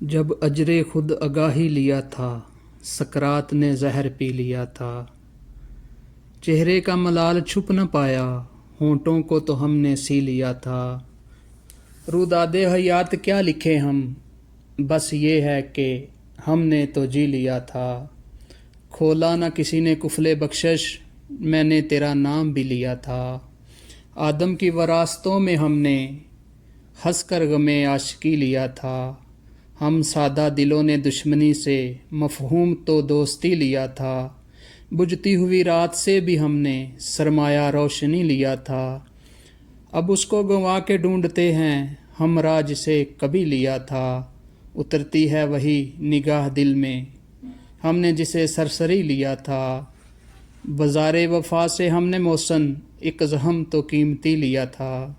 جب اجر خود آگاہی لیا تھا، سکرات نے زہر پی لیا تھا۔ چہرے کا ملال چھپ نہ پایا، ہونٹوں کو تو ہم نے سی لیا تھا۔ روداد حیات کیا لکھے ہم، بس یہ ہے کہ ہم نے تو جی لیا تھا۔ کھولا نہ کسی نے قفل بخشش، میں نے تیرا نام بھی لیا تھا۔ آدم کی وراثتوں میں ہم نے ہنس کر غم عاشقی لیا تھا۔ ہم سادہ دلوں نے دشمنی سے مفہوم تو دوستی لیا تھا۔ بجھتی ہوئی رات سے بھی ہم نے سرمایہ روشنی لیا تھا۔ اب اس کو گنوا کے ڈھونڈتے ہیں ہم راہ جسے کبھی لیا تھا۔ اترتی ہے وہی نگاہ دل میں، ہم نے جسے سرسری لیا تھا۔ بازار وفا سے ہم نے موسن ایک زخم تو قیمتی لیا تھا۔